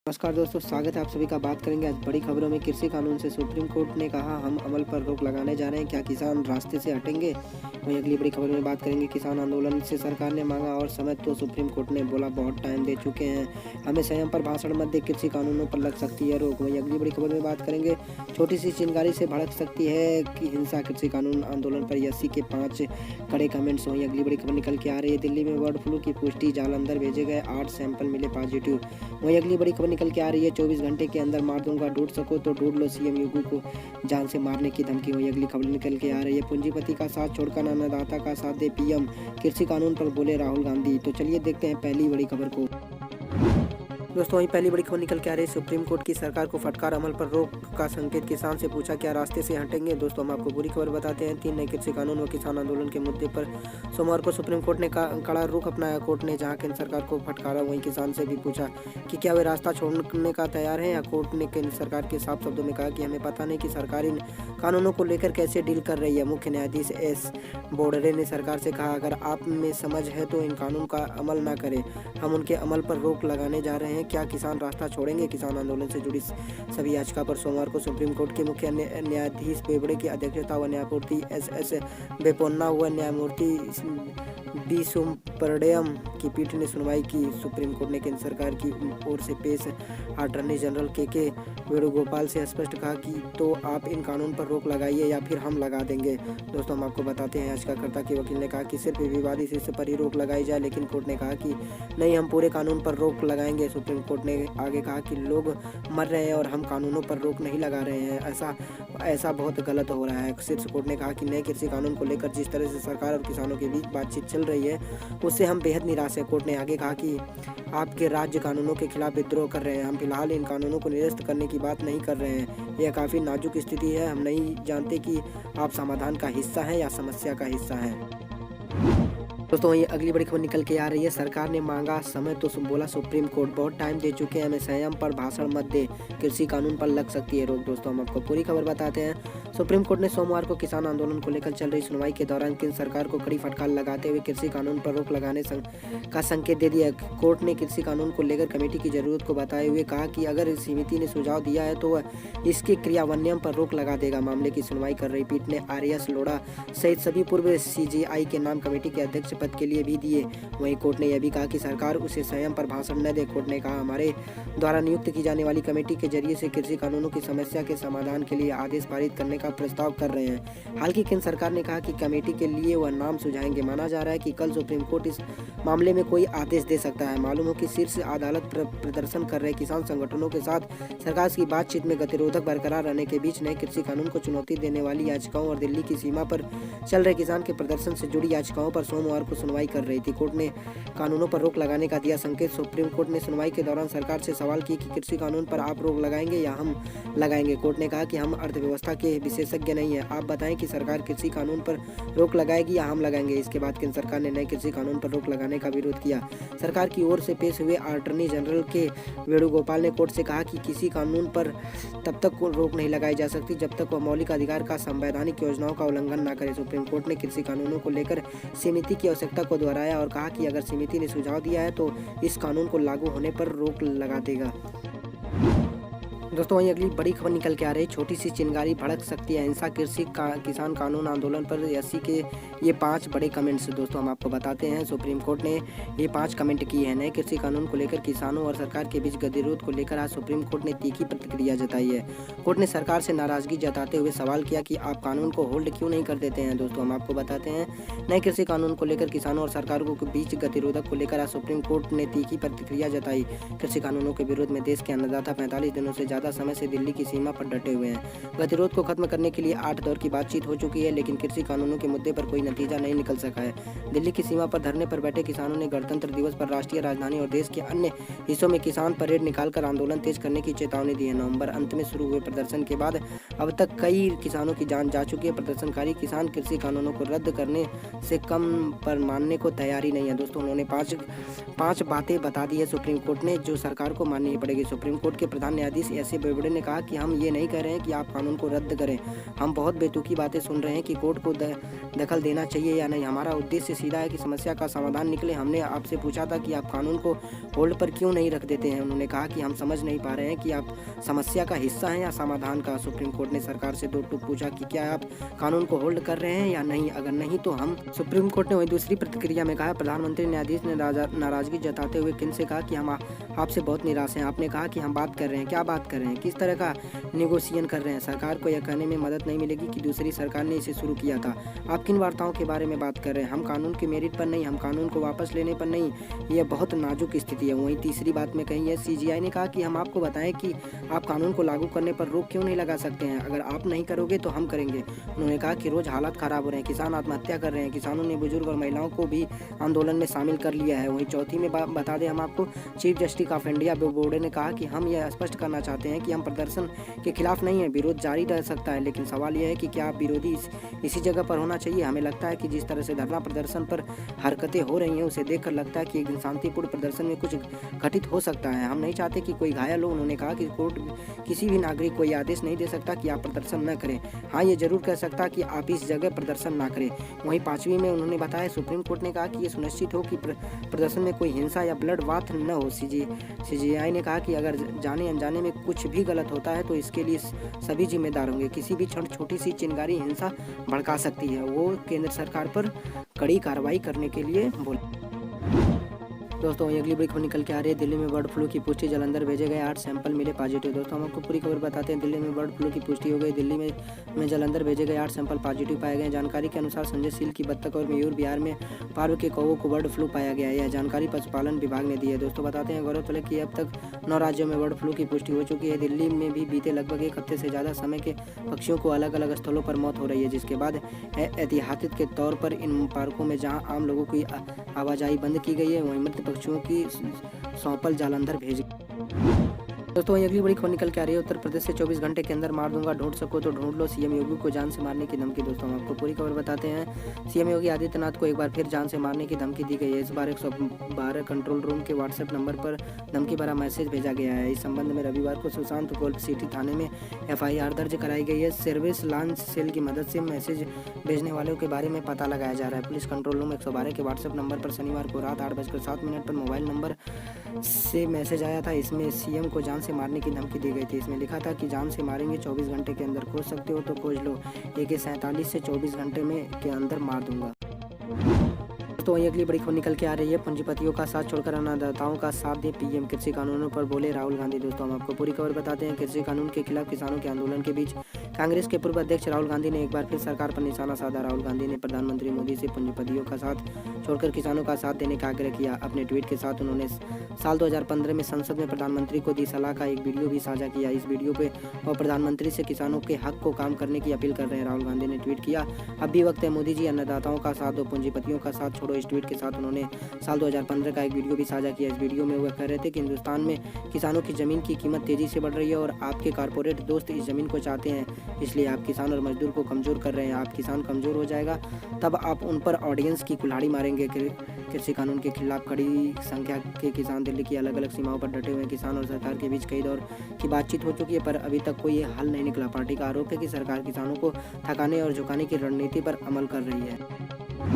नमस्कार दोस्तों, स्वागत है आप सभी का। बात करेंगे आज बड़ी खबरों में। कृषि कानून से सुप्रीम कोर्ट ने कहा हम अमल पर रोक लगाने जा रहे हैं, क्या किसान रास्ते से हटेंगे? वहीं अगली बड़ी खबर में बात करेंगे, किसान आंदोलन से सरकार ने मांगा और समय तो सुप्रीम कोर्ट ने बोला बहुत टाइम दे चुके हैं, हमें संयम पर भाषण मत दे, कृषि कानूनों पर लग सकती है रोक। वहीं अगली बड़ी खबर में बात करेंगे, छोटी सी चिंगारी से भड़क सकती है कि हिंसा, कृषि कानून आंदोलन पर यसी के 5 कड़े कमेंट्स। वहीं अगली बड़ी खबर निकल के आ रही है, दिल्ली में बर्ड फ्लू की पुष्टि, जालंधर भेजे गए 8 सैंपल मिले पॉजिटिव। वहीं अगली बड़ी खबर निकल के आ रही है, 24 घंटे के अंदर मार दूंगा, ढूंढ सको तो ढूंढ लो, सीएम योगी को जान से मारने की धमकी। वहीं अगली खबर निकल के आ रही है, पूंजीपति का साथ छोड़कर अन्नदाता का साथ दे पीएम, कृषि कानून पर बोले राहुल गांधी। तो चलिए देखते हैं पहली बड़ी खबर को। दोस्तों वहीं पहली बड़ी खबर निकल के आ रही है, सुप्रीम कोर्ट की सरकार को फटकार, अमल पर रोक का संकेत, किसान से पूछा क्या रास्ते से हटेंगे। दोस्तों हम आपको पूरी खबर बताते हैं। 3 नए कृषि कानून व किसान आंदोलन के मुद्दे पर सोमवार को सुप्रीम कोर्ट ने कड़ा रुख अपनाया। कोर्ट ने जहां केंद्र सरकार को फटकारा, वहीं किसान से भी पूछा कि क्या वे रास्ता छोड़ने का तैयार है। या कोर्ट ने केंद्र सरकार के साफ शब्दों में कहा कि हमें पता नहीं कि सरकार इन कानूनों को लेकर कैसे डील कर रही है। मुख्य न्यायाधीश एस बोबड़े ने सरकार से कहा, अगर आप में समझ है तो इन कानून का अमल न करें, हम उनके अमल पर रोक लगाने जा रहे हैं। क्या किसान रास्ता छोड़ेंगे? किसान आंदोलन से जुड़ी सभी याचिका पर सोमवार को सुप्रीम कोर्ट के मुख्य न्यायाधीश बोबड़े की अध्यक्षता व न्यायमूर्ति एस बोपन्ना व न्यायमूर्ति बी सुब्रमण्यम की पीठ ने सुनवाई की। सुप्रीम कोर्ट ने केंद्र सरकार की ओर से पेश अटॉर्नी जनरल के वेणुगोपाल से स्पष्ट कहा कि तो आप इन कानून पर रोक लगाइए या फिर हम लगा देंगे। दोस्तों हम आपको बताते हैं, याचिकाकर्ता के वकील ने कहा कि सिर्फ विवादित हिस्से पर ही रोक लगाई जाए, लेकिन कोर्ट ने कहा कि नहीं, हम पूरे कानून पर रोक लगाएंगे। सुप्रीम कोर्ट ने आगे कहा कि लोग मर रहे हैं और हम कानूनों पर रोक नहीं लगा रहे हैं, ऐसा बहुत गलत हो रहा है। शीर्ष कोर्ट ने कहा कि नए कृषि कानून को लेकर जिस तरह से सरकार और किसानों के बीच बातचीत चल रही है उससे हम बेहद निराश हैं। कोर्ट ने आगे कहा कि आपके राज्य कानूनों के खिलाफ विद्रोह कर रहे हैं, हम फिलहाल इन कानूनों को निरस्त करने की बात नहीं कर रहे हैं, यह काफ़ी नाजुक स्थिति है, हम नहीं जानते कि आप समाधान का हिस्सा हैं या समस्या का हिस्सा हैं। दोस्तों वहीं अगली बड़ी खबर निकल के आ रही है, सरकार ने मांगा समय तो बोला सुप्रीम कोर्ट बहुत टाइम दे चुके हैं, हमें संयम पर भाषण मत दे, कृषि कानून पर लग सकती है रोक। दोस्तों हम आपको पूरी खबर बताते हैं। सुप्रीम कोर्ट ने सोमवार को किसान आंदोलन को लेकर चल रही सुनवाई के दौरान केंद्र सरकार को कड़ी फटकार लगाते हुए कृषि कानून पर रोक लगाने का संकेत दे दिया। कोर्ट ने कृषि कानून को लेकर कमेटी की जरूरत को बताते हुए कहा कि अगर समिति ने सुझाव दिया है तो वह इसके क्रियान्वयन पर रोक लगा देगा। मामले की सुनवाई कर रही पीठ ने आर.एस. लोढ़ा सहित सभी पूर्व सीजेआई के नाम कमेटी के अध्यक्ष पद के लिए भी दिए। वहीं कोर्ट ने यह भी कहा कि सरकार उसे संयम पर भाषण न दे। कोर्ट ने कहा, हमारे द्वारा नियुक्त की जाने वाली कमेटी के जरिए से कृषि कानूनों की समस्या के समाधान के लिए आदेश पारित करने का प्रस्ताव कर रहे हैं। हालांकि केंद्र सरकार ने कहा कि कमेटी के लिए वह नाम सुझाएंगे। माना जा रहा है कि कल सुप्रीम कोर्ट इस मामले में कोई आदेश दे सकता है। मालूम हो कि शीर्ष अदालत प्रदर्शन कर रहे किसान संगठनों के साथ सरकार की बातचीत में गतिरोधक बरकरार रहने के बीच नए कृषि कानून को चुनौती देने वाली याचिकाओं और दिल्ली की सीमा पर चल रहे किसान के प्रदर्शन से जुड़ी याचिकाओं पर सोमवार को सुनवाई कर रही थी। कोर्ट ने कानूनों पर रोक लगाने का दिया संकेत। सुप्रीम कोर्ट ने सुनवाई के दौरान सरकार से सवाल किए कि कृषि कानून पर आप रोक लगाएंगे या हम लगाएंगे। कोर्ट ने कहा कि हम अर्थव्यवस्था के विशेषज्ञ नहीं है, आप बताएं कि सरकार कृषि कानून पर रोक लगाएगी या हम लगाएंगे। इसके बाद केंद्र सरकार ने नए कृषि कानून पर रोक लगाने का विरोध किया। सरकार की ओर से पेश हुए अटॉर्नी जनरल के वेणुगोपाल ने कोर्ट से कहा कि किसी कानून पर तब तक रोक नहीं लगाई जा सकती जब तक वह मौलिक अधिकार का संवैधानिक योजनाओं का उल्लंघन न करे। सुप्रीम कोर्ट ने कृषि कानूनों को लेकर समिति की आवश्यकता को दोहराया और कहा कि अगर समिति ने सुझाव दिया है तो इस कानून को लागू होने पर रोक लगा देगा। दोस्तों वहीं अगली बड़ी खबर निकल के आ रही है, छोटी सी चिंगारी भड़क सकती है हिंसा, किसान कानून आंदोलन पर एससी के ये 5 बड़े कमेंट्स। दोस्तों हम आपको बताते हैं, सुप्रीम कोर्ट ने ये 5 कमेंट किए हैं। नए कृषि कानून को लेकर किसानों और सरकार के बीच गतिरोध को लेकर आज सुप्रीम कोर्ट ने तीखी प्रतिक्रिया जताई है। कोर्ट ने सरकार से नाराजगी जताते हुए सवाल किया कि आप कानून को होल्ड क्यों नहीं कर देते हैं। दोस्तों हम आपको बताते हैं, नए कृषि कानून को लेकर किसानों और सरकारों के बीच गतिरोधक को लेकर आज सुप्रीम कोर्ट ने तीखी प्रतिक्रिया जताई। कृषि कानूनों के विरोध में देश के अन्नदाता 45 दिनों से ज्यादा समय से दिल्ली की सीमा पर डटे हुए हैं। गतिरोध को खत्म करने के लिए 8 दौर की बातचीत हो चुकी है, लेकिन कृषि कानूनों के मुद्दे पर कोई नतीजा नहीं निकल सका है। दिल्ली की सीमा पर धरने पर बैठे किसानों ने गणतंत्र दिवस पर राष्ट्रीय राजधानी और देश के अन्य हिस्सों में किसान परेड निकालकर आंदोलन तेज करने की चेतावनी दी है। नवंबर अंत में शुरू हुए प्रदर्शन के बाद अब तक कई किसानों की जान जा चुकी है। प्रदर्शनकारी किसान कृषि कानूनों को रद्द करने से कम पर मानने को तैयार ही नहीं है। दोस्तों उन्होंने पांच बातें बता दी है सुप्रीम कोर्ट ने, जो सरकार को माननी पड़ेगी। सुप्रीम कोर्ट के प्रधान न्यायाधीश श्री बोबड़े ने कहा कि हम ये नहीं कह रहे हैं कि आप कानून को रद्द करें, हम बहुत बेतुकी बातें सुन रहे हैं कि कोर्ट को दखल देना चाहिए या नहीं। हमारा उद्देश्य सीधा है कि समस्या का समाधान निकले। हमने आपसे पूछा था कि आप कानून को होल्ड पर क्यों नहीं रख देते हैं। उन्होंने कहा कि हम समझ नहीं पा रहे हैं कि आप समस्या का हिस्सा हैं या समाधान का। सुप्रीम कोर्ट ने सरकार से दो टूक पूछा कि क्या आप कानून को होल्ड कर रहे हैं या नहीं, अगर नहीं तो हम। सुप्रीम कोर्ट ने वही दूसरी प्रतिक्रिया में कहा, प्रधानमंत्री न्यायाधीश ने नाराजगी जताते हुए किन से कहा कि हम आपसे बहुत निराश हैं। आपने कहा कि हम बात कर रहे हैं, क्या बात कर रहे हैं, किस तरह का नेगोशिएशन कर रहे हैं। सरकार को यह कहने में मदद नहीं मिलेगी कि दूसरी सरकार ने इसे शुरू किया था। आप किन वार्ताओं के बारे में बात कर रहे हैं। हम कानून के मेरिट पर नहीं, हम कानून को वापस लेने पर नहीं, यह बहुत नाजुक स्थिति है। वहीं तीसरी बात में कही है, सीजीआई ने कहा कि हम आपको बताएं कि आप कानून को लागू करने पर रोक क्यों नहीं लगा सकते हैं। अगर आप नहीं करोगे तो हम करेंगे। उन्होंने कहा कि रोज हालात खराब हो रहे हैं, किसान आत्महत्या कर रहे हैं, किसानों ने बुजुर्ग और महिलाओं को भी आंदोलन में शामिल कर लिया है। वहीं चौथी में बता दें हम आपको, chief justice of India Bobde ने कहा कि हम यह स्पष्ट करना चाहते हैं कि हम प्रदर्शन के खिलाफ नहीं है, विरोध जारी रह सकता है, लेकिन सवाल यह है कि क्या विरोधी इसी जगह पर होना चाहिए। हमें लगता है कि जिस तरह से धरना प्रदर्शन पर हरकतें हो रही हैं उसे देखकर लगता है कि एक दिन शांतिपूर्ण प्रदर्शन में कुछ घटित हो सकता है। हम नहीं चाहते कि कोई घायल हो। उन्होंने कहा कि कोर्ट किसी भी नागरिक को यह आदेश नहीं दे सकता कि आप प्रदर्शन न करें, हाँ ये जरूर कह सकता कि आप इस जगह प्रदर्शन ना करें। वहीं पांचवी में उन्होंने बताया, सुप्रीम कोर्ट ने कहा कि ये सुनिश्चित हो कि प्रदर्शन में कोई हिंसा या ब्लड बाथ न हो। सीजीआई ने कहा कि अगर जाने अनजाने में कुछ भी गलत होता है तो इसके लिए सभी जिम्मेदार होंगे। किसी भी क्षण छोटी सी चिंगारी हिंसा भड़का सकती है। वो केंद्र सरकार पर कड़ी कार्रवाई करने के लिए बोले। दोस्तों अगली बड़ी खबर निकल के आ रही है, दिल्ली में बर्ड फ्लू की पुष्टि, जालंधर भेजे गए 8 सैंपल मिले पॉजिटिव। दोस्तों हम आपको पूरी खबर बताते हैं। दिल्ली में बर्ड फ्लू की पुष्टि हो गई। दिल्ली में जालंधर भेजे गए 8 सैंपल पॉजिटिव पाए गए। जानकारी के अनुसार संजय सील की बत्तख और मयूर बिहार में पार्व के कौवों को बर्ड फ्लू पाया गया है। यह जानकारी पशुपालन विभाग ने दी है। दोस्तों बताते हैं, गौरतलब है कि अब तक 9 राज्यों में बर्ड फ्लू की पुष्टि हो चुकी है। दिल्ली में भी बीते लगभग एक हफ्ते से ज़्यादा समय के पक्षियों को अलग अलग स्थलों पर मौत हो रही है, जिसके बाद एहतियात के तौर पर इन पार्कों में जहां आम लोगों की आवाजाही बंद की गई है, वहीं मृत पक्षियों की सैंपल जालंधर भेज। दोस्तों अगली बड़ी खबर निकल के आ रही है, उत्तर प्रदेश से 24 घंटे के अंदर मार दूंगा, ढूंढ सको तो ढूंढ लो, सीएम योगी को जान से मारने की धमकी। दोस्तों हम आपको पूरी खबर बताते हैं। सीएम योगी आदित्यनाथ को एक बार फिर जान से मारने की धमकी दी गई है। इस बार 112 कंट्रोल रूम के व्हाट्सएप नंबर पर धमकी भरा मैसेज भेजा गया है। इस संबंध में रविवार को सुशांत गोल्फ सिटी थाने में FIR दर्ज कराई गई है। सर्विस लॉन्च सेल की मदद से मैसेज भेजने वालों के बारे में पता लगाया जा रहा है। पुलिस कंट्रोल रूम 112 के व्हाट्सएप नंबर पर शनिवार को रात 8:07 पर मोबाइल नंबर से मैसेज आया था। इसमें सीएम को जान से मारने की धमकी दी गई थी। इसमें लिखा था कि जान से मारेंगे, 24 घंटे के अंदर खोज सकते हो तो खोज लो, AK-47 से 24 घंटे में के अंदर मार दूंगा। तो वही अगली बड़ी खबर निकल के आ रही है, पूंजीपतियों का साथ छोड़कर अन्नदाताओं का साथ दे पीएम। कृषि कानूनों पर बोले राहुल गांधी। दोस्तों हम आपको पूरी खबर बताते हैं। कृषि कानून के खिलाफ किसानों के आंदोलन के बीच कांग्रेस के पूर्व अध्यक्ष राहुल गांधी ने एक बार फिर सरकार पर निशाना साधा। राहुल गांधी ने प्रधानमंत्री मोदी से पूंजीपतियों का साथ छोड़कर किसानों का साथ देने का आग्रह किया। अपने ट्वीट के साथ उन्होंने साल 2015 में संसद में प्रधानमंत्री को दी सलाह का एक वीडियो भी साझा किया। इस वीडियो पे वो प्रधानमंत्री से किसानों के हक को काम करने की अपील कर रहे हैं। राहुल गांधी ने ट्वीट किया, अब भी वक्त है मोदी जी, अन्नदाताओं का साथ दो, पूंजीपतियों का साथ छोड़ो। इस ट्वीट के साथ उन्होंने साल 2015 का एक वीडियो भी साझा किया। इस वीडियो में वह कह रहे थे कि हिंदुस्तान में किसानों की जमीन की कीमत तेजी से बढ़ रही है और आपके कारपोरेट दोस्त इस जमीन को चाहते हैं, इसलिए आप किसान और मजदूर को कमजोर कर रहे हैं। आप किसान कमजोर हो जाएगा तब आप उन पर ऑडियंस की कुल्हाड़ी मारेंगे। कृषि कानून के खिलाफ कड़ी संख्या के किसान दिल्ली की अलग अलग सीमाओं पर डटे हुए। किसान और सरकार के बीच कई दौर की बातचीत हो चुकी है, पर अभी तक कोई हल नहीं निकला। पार्टी का आरोप है कि सरकार किसानों को थकाने और झुकाने की रणनीति पर अमल कर रही है।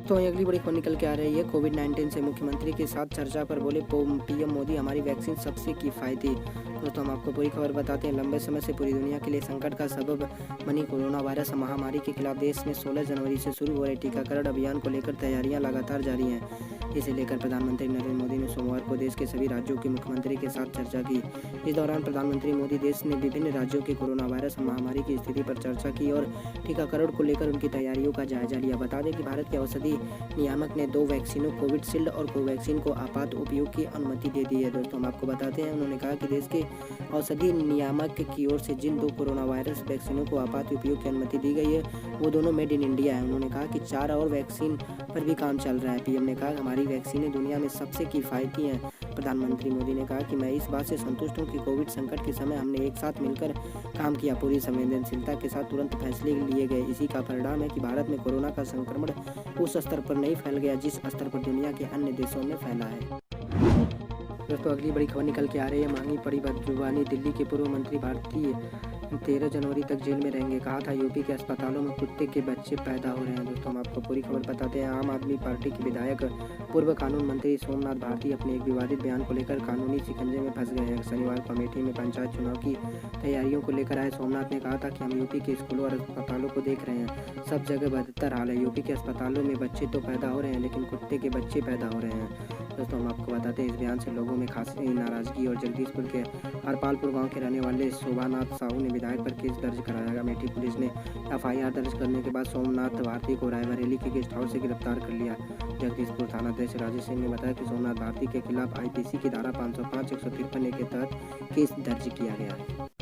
तो अगली बड़ी खबर निकल के आ रही है, कोविड-19 से मुख्यमंत्री के साथ चर्चा पर बोले पीएम मोदी, हमारी वैक्सीन सबसे किफायती। दोस्तों हम आपको पूरी खबर बताते हैं। लंबे समय से पूरी दुनिया के लिए संकट का सबब बनी कोरोना वायरस महामारी के खिलाफ देश में 16 जनवरी से शुरू हो रहे टीकाकरण अभियान को लेकर तैयारियां लगातार जारी हैं। इसे लेकर प्रधानमंत्री नरेंद्र मोदी ने सोमवार को देश के सभी राज्यों के मुख्यमंत्री के साथ चर्चा की। इस दौरान प्रधानमंत्री मोदी देश ने विभिन्न राज्यों की कोरोना वायरस महामारी की स्थिति पर चर्चा की और टीकाकरण को लेकर उनकी तैयारियों का जायजा लिया। बता दें कि भारत के औषधि नियामक ने 2 वैक्सीनों कोविशील्ड और कोवैक्सीन को आपात उपयोग की अनुमति दे दी है। दोस्तों हम आपको बताते हैं, उन्होंने कहा कि देश के औषधि नियामक की ओर से जिन 2 कोरोना वायरस वैक्सीनों को आपात उपयोग की अनुमति दी गई है वो दोनों मेड इन इंडिया है। उन्होंने कहा कि 4 और वैक्सीन पर भी काम चल रहा है। पीएम ने कहा हमारी वैक्सीनें दुनिया में सबसे किफायती हैं। प्रधानमंत्री मोदी ने कहा कि मैं इस बात से संतुष्ट हूं कि कोविड संकट के समय हमने एक साथ मिलकर काम किया, पूरी संवेदनशीलता के साथ तुरंत फैसले लिए गए। इसी का परिणाम है कि भारत में कोरोना का संक्रमण उस स्तर पर नहीं फैल गया जिस स्तर पर दुनिया के अन्य देशों में फैला है। दोस्तों अगली बड़ी खबर निकल के आ रही है। महंगी पड़ी बदजुबानी, दिल्ली के पूर्व मंत्री भारतीय 13 जनवरी तक जेल में रहेंगे। कहा था यूपी के अस्पतालों में कुत्ते के बच्चे पैदा हो रहे हैं। दोस्तों हम आपको पूरी खबर बताते हैं। आम आदमी पार्टी के विधायक पूर्व कानून मंत्री सोमनाथ भारती अपने एक विवादित बयान को लेकर कानूनी शिकंजे में फंस गए हैं। शनिवार को अमेठी में पंचायत चुनाव की तैयारियों को लेकर आए सोमनाथ ने कहा था कि हम यूपी के स्कूलों और अस्पतालों को देख रहे हैं, सब जगह बदतर हाल है। यूपी के अस्पतालों में बच्चे तो पैदा हो रहे हैं लेकिन कुत्ते के बच्चे पैदा हो रहे हैं। दोस्तों हम आपको बताते हैं इस बयान से लोगों में खासी नाराजगी और जगदीशपुर के हरपालपुर गांव के रहने वाले शोभानाथ साहू ने विधायक पर केस दर्ज कराया। अमेठी पुलिस ने एफआईआर दर्ज करने के बाद सोमनाथ भारती को रायबरेली के गेस्ट हाउस से गिरफ्तार कर लिया। जगदीशपुर थानाध्यक्ष राजेश सिंह ने बताया कि सोमनाथ भारती के खिलाफ आईपीसी की धारा 505, 153 के तहत केस दर्ज किया गया है।